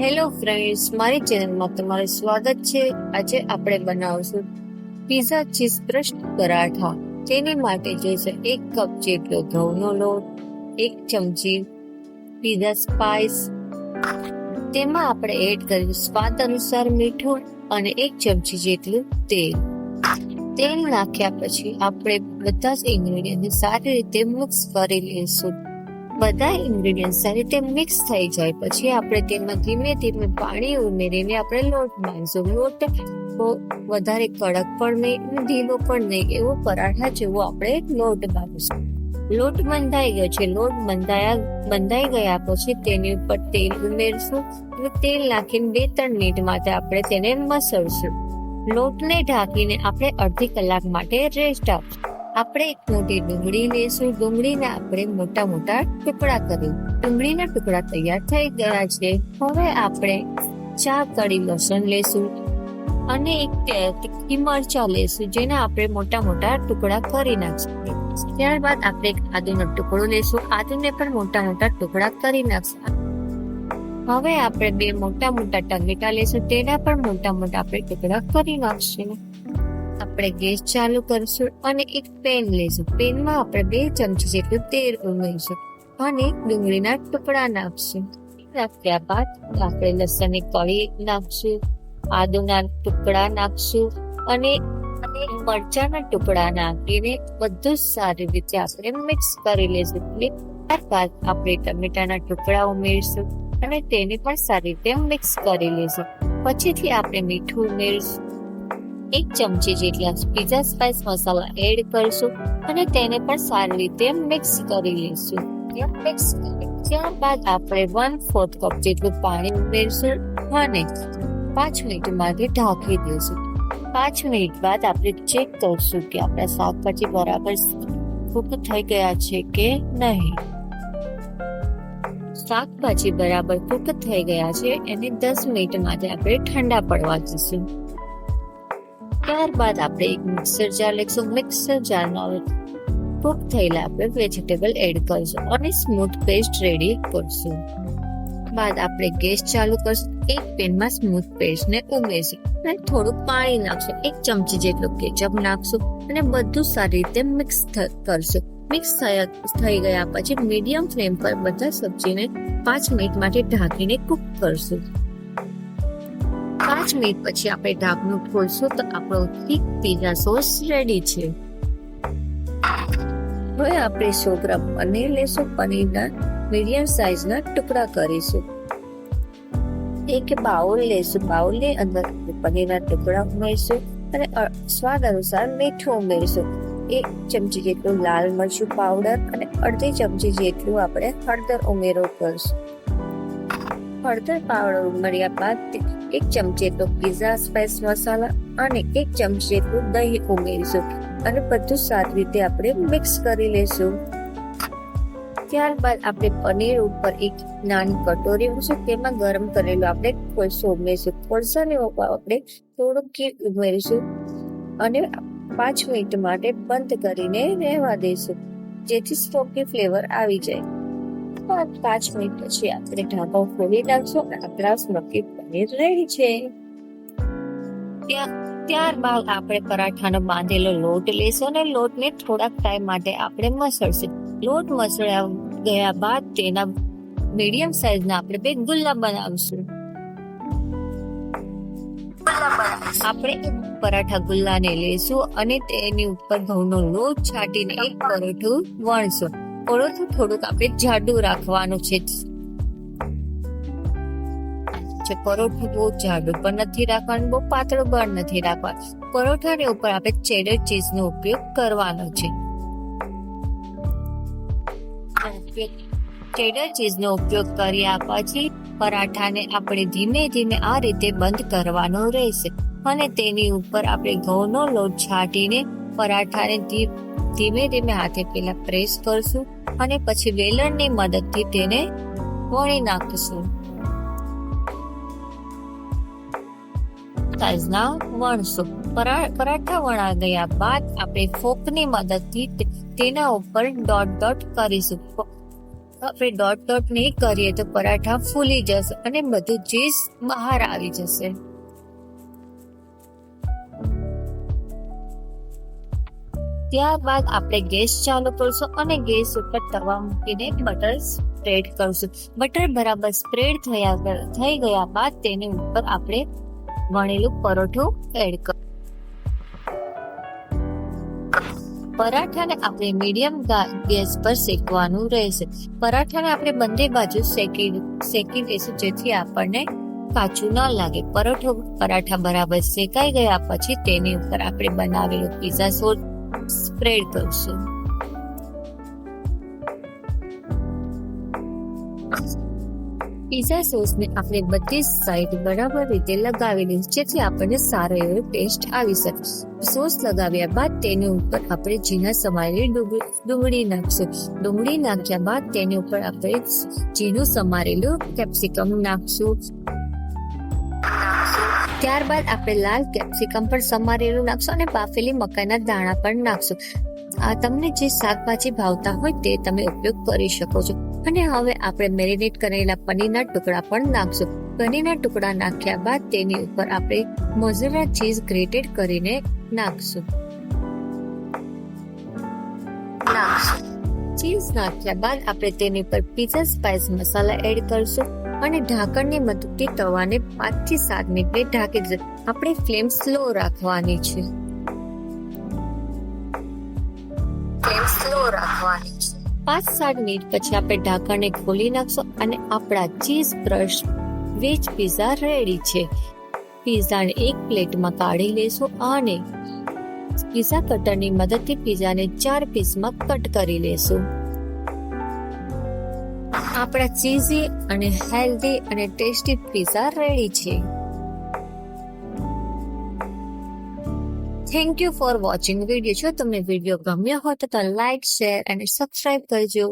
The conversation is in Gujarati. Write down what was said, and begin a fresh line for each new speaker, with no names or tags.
હેલો ફ્રેન્ડ્સ, મારી ચેનલમાં તમારું સ્વાગત છે. આજે આપણે બનાવશું પિઝા ચીઝ ક્રસ્ટ પરાઠા. તેની માટે જોઈશે 1 કપ જેટલો ઘઉંનો લોટ, 1 ચમચી પિઝા સ્પાઇસ, તેમાં આપણે એડ કરીશું સ્વાદ અનુસાર મીઠું અને 1 ચમચી જેટલું તેલ. તેલ નાખ્યા પછી આપણે બધા જ ઇન્ગ્રેડિયન્ટને સારી રીતે મિક્સ કરી લઈશું. બધા ઇન્ગ્રેડિયન્ટ સારી રીતે મિક્સ થઈ જાય પછી આપણે તેમાં ધીમે ધીમે પાણી ઉમેરીને આપણે લોટ બાંધીશું. લોટ વધારે કડક પણ નહીં અને ઢીલો પણ નહીં, એવો પરાઠા જેવો આપણે લોટ બાંધીશું. લોટ બંધાઈ ગયો છે. લોટ બંધાઈ ગયા પછી તેની ઉપર તેલ ઉમેરશું અને તેલ નાખીને 2-3 મિનિટ માટે આપણે તેને મસળશું. લોટને ઢાંકીને આપણે અડધી કલાક માટે રેસ્ટ આપશું. આપણે એક મોટી ડુંગળી લેશું. ડુંગળીને આપણે મોટા મોટા ટુકડા કરી. ડુંગળીના ટુકડા તૈયાર થઈ ગયા છે. હવે આપણે 4 કળી લસણ લેશું અને 1 તીખી મરચા લેશું, જેને આપણે મોટા મોટા ટુકડા કરી નાખશું. ત્યારબાદ આપણે એક આદુનો ટુકડો લેશું. આદુને પણ મોટા મોટા ટુકડા કરી નાખશું. હવે આપણે 2 મોટા મોટા ટમેટા લેશું, તેના પણ મોટા મોટા આપણે ટુકડા કરી નાખશું. આપણે ગેસ ચાલુ કરશું અને એક પેન લઈશું. પેનમાં આપણે 2 ચમચી જેટલું તેલ ઉમેરીશું અને ડુંગળીના ટુકડા નાખશું. નાખ્યા બાદ આપણે લસણની કળી નાખશું, આદુના ટુકડા નાખશું અને મરચાના ટુકડા નાખીને બધું સારી રીતે આપણે મિક્સ કરી લઈશું. ત્યારબાદ આપણે ટમેટાના ટુકડા ઉમેરીશું અને તેને પણ સારી રીતે મિક્સ કરી લઈશું. પછીથી આપણે મીઠું ઉમેરીશું, 1 ચમચી જેટલા પિઝા સ્પાઇસ મસાલા એડ કરીશું અને તેને પણ સારી રીતે મિક્સ કરી લઈશું. ત્યારબાદ આપણે 1/4 કપ જેટલું પાણી ઉમેરીશું અને 5 મિનિટ માટે ઢાંકી દઈશું. 5 મિનિટ બાદ આપણે ચેક કરશું કે આપણા શાકભાજી બરાબર કૂક થઈ ગયા છે કે નહીં. શાકભાજી બરાબર કૂક થઈ ગયા છે. એને 10 મિનિટ માટે આપણે ઠંડા પડવા દઈશું. ત્યારબાદ આપણે એક મિક્સર જાર લઈશું. મિક્સર જારમાં કૂક થયેલા આપણે વેજીટેબલ એડ કરીશું અને સ્મૂથ પેસ્ટ રેડી કરશું. બાદ આપણે ગેસ ચાલુ કરશું. એક પેનમાં સ્મૂથ પેસ્ટને ઉમેરશું અને થોડું પાણી નાખશું. 1 ચમચી જેટલું કેચઅપ નાખશું અને બધું સારી રીતે મિક્સ કરશું. મિક્સ થઈ ગયા પછી મીડિયમ ફ્લેમ પર બધા સબ્જીને 5 મિનિટ માટે ઢાંકીને કૂક કરશું. 5 મિનિટ પછી આપણે ઢાંકણું ખોલશું તો આપણો થીક પિઝા સોસ રેડી છે. હવે આપણે 100 ગ્રામ પનીર લેશું. પનીરના મીડિયમ સાઇઝના ટુકડા કરીશું. એક બાઉલ લેશું. બાઉલની અંદર આપણે પનીરના ટુકડા ઉમેરીશું અને સ્વાદ અનુસાર મીઠું ઉમેરીશું. 1 ચમચી જેટલું લાલ મરચું પાવડર અને અડધી ચમચી જેટલું આપણે હળદર ઉમેરો કરીશું. હળદર પાવડર ઉમેર્યા બાદ 1 ચમચી જેટલો પિઝા સ્પાઇસ મસાલા અને 1 ચમચી જેટલું દહીં ઉમેરીશું અને બધું સારી રીતે આપણે મિક્સ કરી લઈશું. ત્યારબાદ આપણે પનીર ઉપર એક નાની કટોરી મૂકીશું. તેમાં ગરમ કરેલું આપણે કોલસો ઉમેરીશું. કોલસાની ઉપર આપણે થોડું ઘી ઉમેરીશું અને 5 મિનિટ માટે બંધ કરીને રહેવા દઈશું, જેથી સ્મોકી ફ્લેવર આવી જાય. 5 મિનિટ પછી આપણે ઢાંકણ ખોલી નાખશું અને આપણા સ્મોકી પનીર રેડી છે. ત્યારબાદ આપણે પરાઠાનો બાંધેલો લોટ લેશું અને લોટને થોડાક ટાઈમ માટે આપણે મસળશું. લોટ મસળ્યા ગયા બાદ તેના મીડિયમ સાઈઝના આપણે 2 ગુલ્લા બનાવીશું. આપણે પરાઠા ગુલ્લાને લેશું અને તેની ઉપર ઘઉંનો લોટ છાંટીને એક પરોઠું વણશું. પરોઠું થોડુંક આપણે જાડું રાખવાનું છે. પરોઠું બહુ જાડું પણ નથી રાખવાનું, બહુ પાતળું પણ નથી રાખવાનું. પરોઠાની ઉપર આપણે ચેડર ચીઝનો ઉપયોગ કરવાનો છે. ચેડર ચીઝનો ઉપયોગ કર્યા પછી પરાઠાને આપણે ધીમે ધીમે આ રીતે બંધ કરવાનો રહેશે અને તેની ઉપર આપણે ઘઉંનો લોટ છાંટીને પરાઠાને ધીમે ધીમે હાથે પહેલા પ્રેસ કરશું અને પછી વેલણની મદદથી તેને વણી નાખીશું. સાઈઝના વણશું. પરાઠા વણા ગયા બાદ આપણે ફોકની મદદથી તેના ઉપર ડોટ ડોટ કરીશું. આપણે ડોટ નહીં કરીએ તો પરાઠા ફૂલી જશે અને બધું ચીઝ બહાર આવી જશે. ત્યારબાદ આપણે ગેસ ચાલુ કરશું અને ગેસ ઉપર તવા મૂકીને બટર સ્પ્રેડ કરશું. બટર બરાબર સ્પ્રેડ થઈ ગયા બાદ તેની ઉપર આપણે વણેલું પરોઠું એડ કરશું. પરાઠાને આપણે મીડિયમ ગેસ પર શેકવાનું રહેશે. પરાઠાને આપણે બંને બાજુ શેકી દઈશું જેથી આપણને કાચું ન લાગે. પરાઠા બરાબર શેકાઈ ગયા પછી તેની ઉપર આપણે બનાવેલું પિઝા સોસ સ્પ્રેડ કરશું. પિઝા સોસને આપણે બધી સાઈડ બરાબર રીતે લગાવી લઈશું જેથી આપણને સારો એવો ટેસ્ટ આવી શકે. સોસ લગાવ્યા બાદ તેની ઉપર આપણે ઝીણા સમારેલી ડુંગળી નાખશું. ડુંગળી નાખ્યા બાદ તેની ઉપર આપણે ઝીણું સમારેલું કેપ્સિકમ નાખશું. ત્યારબાદ આપણે લાલ કેપ્સિકમ પણ સમારેલું નાખશું અને બાફેલી મકાઈના દાણા પણ નાખશું. તમને જે શાકભાજી ભાવતા હોય તે તમે ઉપયોગ કરી શકો છો. અને હવે આપણે મેરિનેટ કરેલા પનીરના ટુકડા પણ નાખશું. પનીરના ટુકડા નાખ્યા બાદ તેની ઉપર આપણે મોઝરેલા ચીઝ ગ્રેટેડ કરીને નાખશું. ચીઝ નાખ્યા બાદ આપણે તેની ઉપર પિઝા સ્પાઇસ મસાલા એડ કરશું અને ઢાંકણની મદદથી તવાને 5 થી 7 મિનિટ ઢાંકી દઈશું. આપણે ફ્લેમ સ્લો રાખવાની છે. 5-7 મિનિટ પછી આપણે ઢાંકણને ખોલી નાખશું અને આપણા cheese brush veg pizza ready છે. પિઝાને એક પ્લેટમાં કાઢી લેશું અને પિઝા કટરની મદદથી પિઝાને 4 પીસમાં કટ કરી લેશું. આપણા ચીઝી અને હેલ્ધી અને ટેસ્ટી પિઝા રેડી છે. Thank you for watching video. જો તમને વિડીયો ગમ્યો હોય તો લાઈક, શેર અને સબસ્ક્રાઇબ કરજો.